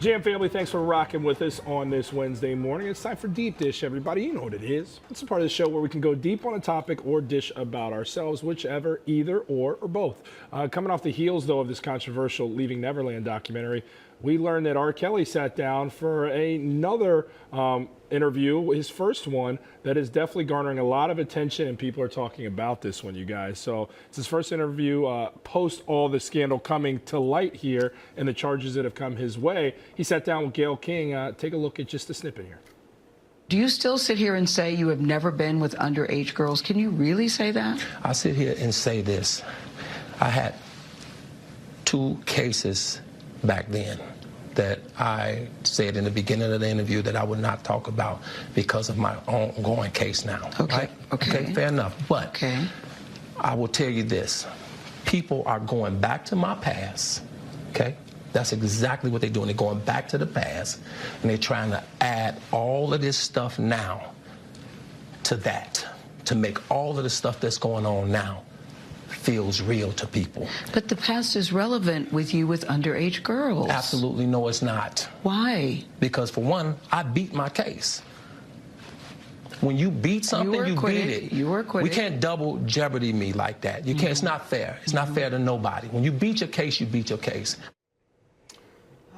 Jam family, thanks for rocking with us on this Wednesday morning. It's time for Deep Dish, everybody. You know what it is. It's a part of the show where we can go deep on a topic or dish about ourselves, whichever, either, or both. Coming off the heels, though, of this controversial Leaving Neverland documentary, we learned that R. Kelly sat down for another interview, his first one, that is definitely garnering a lot of attention, and people are talking about this one, you guys. So it's his first interview post all the scandal coming to light here and the charges that have come his way. He sat down with Gayle King. Take a look at just a snippet here. Do you still sit here and say you have never been with underage girls? Can you really say that? I sit here and say this. I had 2 cases back then that I said in the beginning of the interview that I would not talk about because of my ongoing case now. Okay. Right? Okay, fair enough. But I will tell you this. People are going back to my past, okay? That's exactly what they're doing. They're going back to the past, and they're trying to add all of this stuff now to that, to make all of the stuff that's going on now feels real to people. But the past is relevant with you with underage girls. Absolutely no, it's not. Why? Because for one, I beat my case. When you beat something, you beat it. You were acquitted. We can't double jeopardy me like that. You can't. It's not fair. It's not fair to nobody. When you beat your case, you beat your case.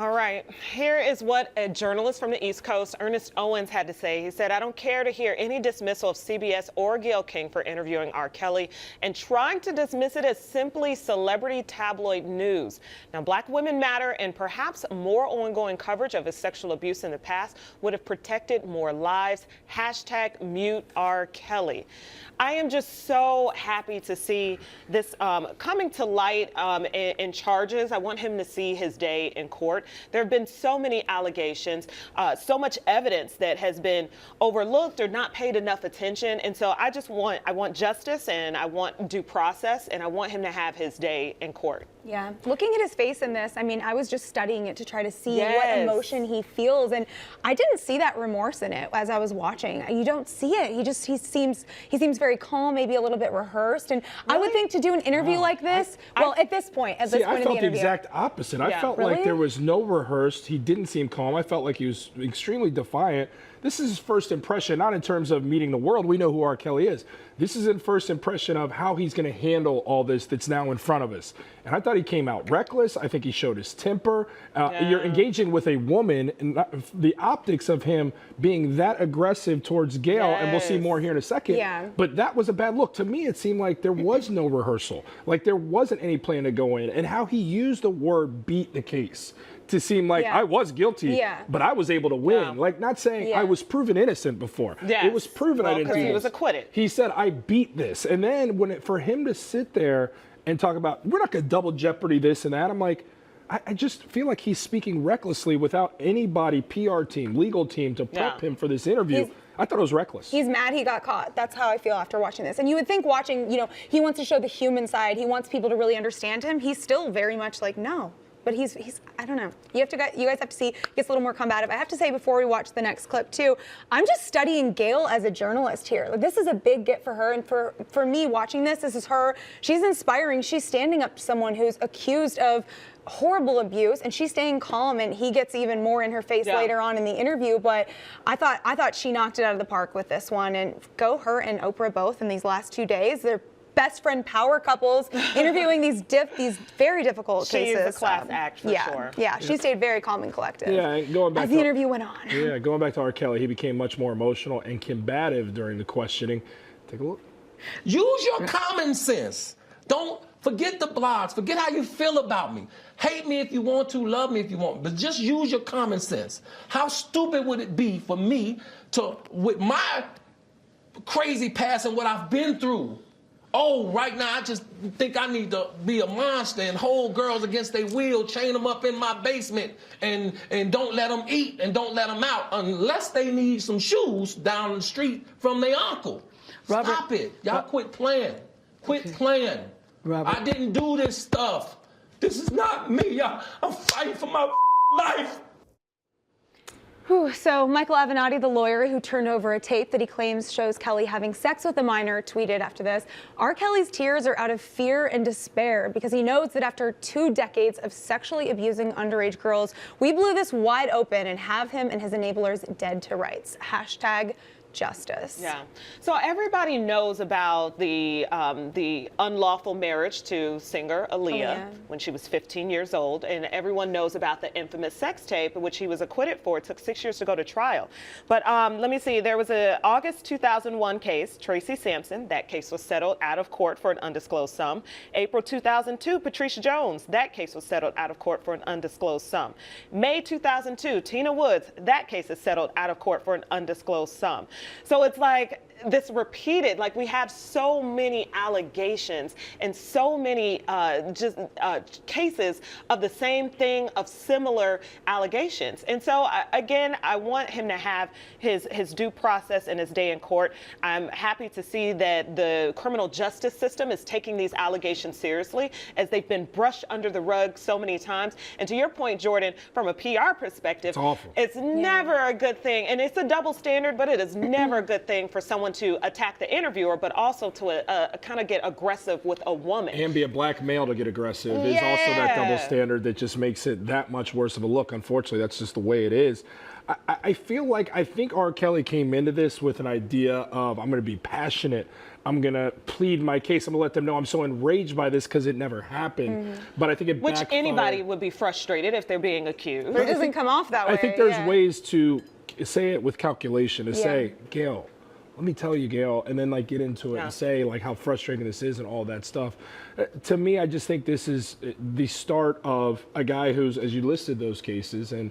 All right, here is what a journalist from the East Coast, Ernest Owens, had to say. He said, "I don't care to hear any dismissal of CBS or Gayle King for interviewing R. Kelly and trying to dismiss it as simply celebrity tabloid news. Now, Black women matter, and perhaps more ongoing coverage of his sexual abuse in the past would have protected more lives. Hashtag mute R. Kelly." I am just so happy to see this coming to light in charges. I want him to see his day in court. There have been so many allegations, so much evidence that has been overlooked or not paid enough attention. And so I want justice, and I want due process, and I want him to have his day in court. Yeah, looking at his face in this, I mean, I was just studying it to try to see what emotion he feels, and I didn't see that remorse in it as I was watching. You don't see it. He seems very calm, maybe a little bit rehearsed, and I would think to do an interview like this, at this point in the interview. I felt the exact opposite. I felt like there was no rehearsed. He didn't seem calm. I felt like he was extremely defiant. This is his first impression, not in terms of meeting the world. We know who R. Kelly is. This is his first impression of how he's going to handle all this that's now in front of us. And I thought he came out reckless. I think he showed his temper. You're engaging with a woman, and the optics of him being that aggressive towards Gayle, and we'll see more here in a second. Yeah. But that was a bad look. To me, it seemed like there was no rehearsal. Like there wasn't any plan to go in. And how he used the word beat the case to seem like I was guilty, but I was able to win. Like not saying I was proven innocent before. It was proven I didn't do this. He was acquitted. He said, I beat this. And then for him to sit there and talk about, we're not going to double jeopardy this and that, I'm like, I just feel like he's speaking recklessly without anybody, PR team, legal team, to prep him for this interview. I thought it was reckless. He's mad he got caught. That's how I feel after watching this. And you would think watching, he wants to show the human side. He wants people to really understand him. He's still very much like, no. But he's I don't know. You guys have to see, he gets a little more combative. I have to say before we watch the next clip too, I'm just studying Gayle as a journalist here. Like, this is a big get for her, and for me watching this is her. She's inspiring. She's standing up to someone who's accused of horrible abuse, and she's staying calm, and he gets even more in her face later on in the interview. But I thought she knocked it out of the park with this one, and go her and Oprah both in these last 2 days. They're best friend power couples interviewing these very difficult cases. She's a class act for sure. Yeah, she stayed very calm and collective. Yeah, and going back as the interview went on. Yeah, going back to R. Kelly, he became much more emotional and combative during the questioning. Take a look. Use your common sense. Don't forget the blogs. Forget how you feel about me. Hate me if you want to, love me if you want, but just use your common sense. How stupid would it be for me to, with my crazy past and what I've been through, right now I just think I need to be a monster and hold girls against their will, chain them up in my basement, and don't let them eat and don't let them out unless they need some shoes down the street from their uncle. Robert, stop it. Y'all quit playing. Quit playing. Robert. I didn't do this stuff. This is not me. I'm fighting for my life. So Michael Avenatti, the lawyer who turned over a tape that he claims shows Kelly having sex with a minor, tweeted after this, R. Kelly's tears are out of fear and despair because he knows that after 2 decades of sexually abusing underage girls, we blew this wide open and have him and his enablers dead to rights. Hashtag justice. Yeah. So everybody knows about the unlawful marriage to singer Aaliyah when she was 15 years old, and everyone knows about the infamous sex tape, which he was acquitted for. It took 6 years to go to trial. But let me see. There was a August 2001 case, Tracy Sampson. That case was settled out of court for an undisclosed sum. April 2002, Patricia Jones. That case was settled out of court for an undisclosed sum. May 2002, Tina Woods. That case is settled out of court for an undisclosed sum. So it's like this repeated, like we have so many allegations and so many cases of the same thing, of similar allegations. And so again, I want him to have his due process and his day in court. I'm happy to see that the criminal justice system is taking these allegations seriously, as they've been brushed under the rug so many times. And to your point, Jordan, from a PR perspective, it's awful. It's never a good thing. And it's a double standard, but it is never a good thing for someone to attack the interviewer, but also to kind of get aggressive with a woman. And be a black male to get aggressive is also that double standard that just makes it that much worse of a look. Unfortunately, that's just the way it is. I think R. Kelly came into this with an idea of, I'm going to be passionate. I'm going to plead my case. I'm going to let them know I'm so enraged by this because it never happened. But I think it Which backfired. anybody would be frustrated if they're being accused. But it doesn't come off that way. I think there's ways to say it with calculation, to say, Gail, let me tell you, Gail, and then like get into it and say like how frustrating this is and all that stuff. To me, I just think this is the start of a guy who's, as you listed those cases, and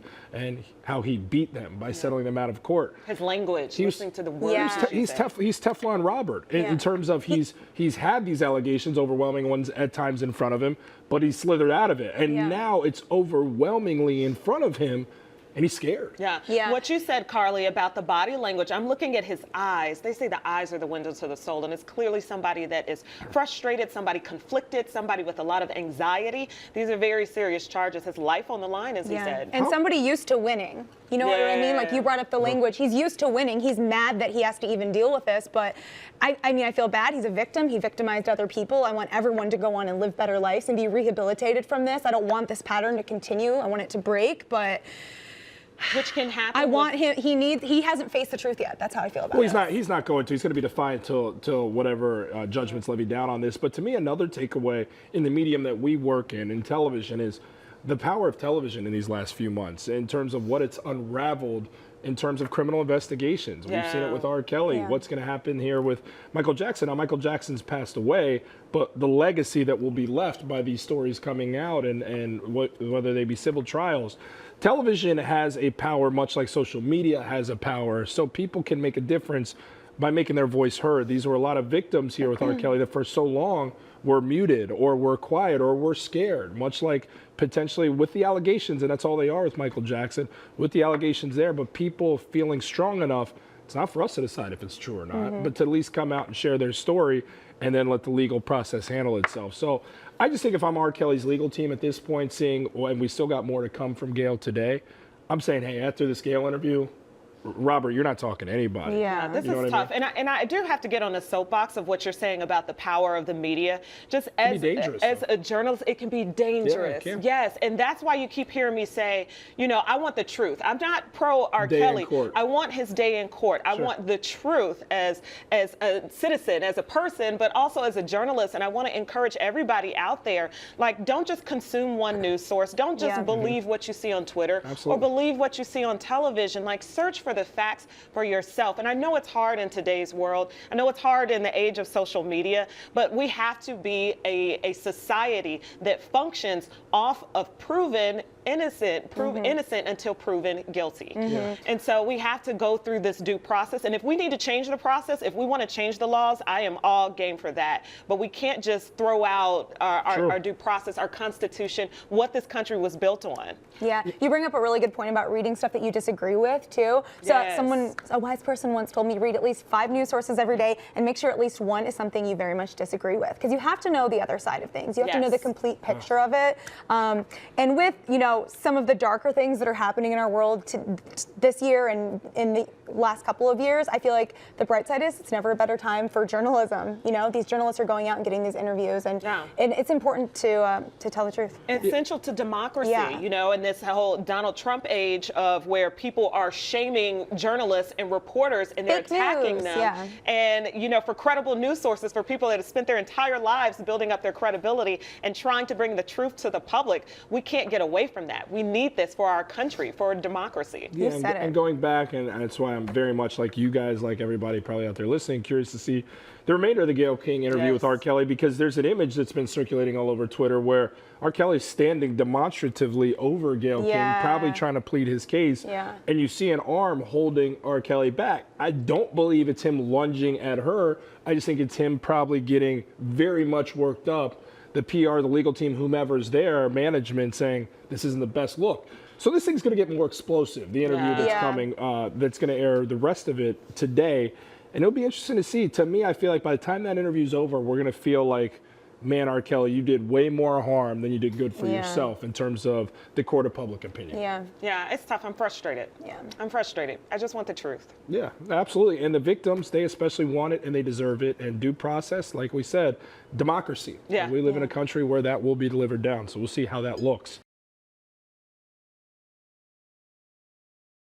how he beat them by settling them out of court. His language, listening to the words. He's Teflon Robert in terms of he's had these allegations, overwhelming ones at times in front of him, but he slithered out of it, and now it's overwhelmingly in front of him. And he's scared. Yeah. What you said, Carly, about the body language, I'm looking at his eyes. They say the eyes are the windows to the soul, and it's clearly somebody that is frustrated, somebody conflicted, somebody with a lot of anxiety. These are very serious charges. His life on the line, as he said. And somebody used to winning. You know what I mean? Like you brought up the language. He's used to winning. He's mad that he has to even deal with this. But I mean, I feel bad. He's a victim. He victimized other people. I want everyone to go on and live better lives and be rehabilitated from this. I don't want this pattern to continue. I want it to break, but which can happen. I want him. He hasn't faced the truth yet. That's how I feel about it. Well, he's not going to. He's going to be defiant till whatever judgment's levied down on this. But to me, another takeaway in the medium that we work in television, is the power of television in these last few months in terms of what it's unraveled in terms of criminal investigations. We've seen it with R. Kelly. What's going to happen here with Michael Jackson? Now, Michael Jackson's passed away, but the legacy that will be left by these stories coming out and whether they be civil trials. Television has a power, much like social media has a power, so people can make a difference by making their voice heard. These were a lot of victims here with R. Kelly that for so long were muted or were quiet or were scared, much like potentially with the allegations, and that's all they are with Michael Jackson, with the allegations there, but people feeling strong enough, it's not for us to decide if it's true or not, but to at least come out and share their story and then let the legal process handle itself. So I just think if I'm R. Kelly's legal team at this point, seeing, and we still got more to come from Gail today, I'm saying, hey, after this Gail interview, Robert, you're not talking to anybody. Yeah, this is tough. And I do have to get on the soapbox of what you're saying about the power of the media. Just as a journalist, it can be dangerous. Yeah, it can. Yes, and that's why you keep hearing me say, I want the truth. I'm not pro R. Kelly. I want his day in court. I want the truth as a citizen, as a person, but also as a journalist. And I want to encourage everybody out there, like, don't just consume one news source. Don't just believe what you see on Twitter or believe what you see on television. Like, search for the facts for yourself. And I know it's hard in today's world. I know it's hard in the age of social media, but we have to be a society that functions off of proven innocent, innocent until proven guilty. And so we have to go through this due process. And if we need to change the process, if we want to change the laws, I am all game for that. But we can't just throw out our due process, our Constitution, what this country was built on. Yeah, you bring up a really good point about reading stuff that you disagree with too. So a wise person once told me, read at least 5 news sources every day and make sure at least one is something you very much disagree with, because you have to know the other side of things. You have to know the complete picture of it. And with, some of the darker things that are happening in our world this year and in the last couple of years, I feel like the bright side is it's never a better time for journalism. These journalists are going out and getting these interviews, and it's important to tell the truth. It's essential to democracy, Yeah. in this whole Donald Trump age of where people are shaming journalists and reporters and they're Fake attacking news, them. yeah. And, for credible news sources, for people that have spent their entire lives building up their credibility and trying to bring the truth to the public, we can't get away from that. We need this for our country, for democracy. Yeah, You said it. and going back, and that's why I'm very much like you guys, like everybody probably out there listening, curious to see the remainder of the Gayle King interview with R. Kelly, because there's an image that's been circulating all over Twitter where R. Kelly's standing demonstratively over Gayle King, probably trying to plead his case. Yeah. And you see an arm holding R. Kelly back. I don't believe it's him lunging at her. I just think it's him probably getting very much worked up. The PR, the legal team, whomever's there, management saying this isn't the best look. So this thing's going to get more explosive, the interview that's coming, that's going to air the rest of it today. And it'll be interesting to see. To me, I feel like by the time that interview's over, we're going to feel like, man, R. Kelly, you did way more harm than you did good for yourself in terms of the court of public opinion. Yeah, it's tough. I'm frustrated. Yeah. I'm frustrated. I just want the truth. Yeah, absolutely. And the victims, they especially want it and they deserve it. And due process, like we said, democracy. Yeah. We live in a country where that will be delivered down. So we'll see how that looks.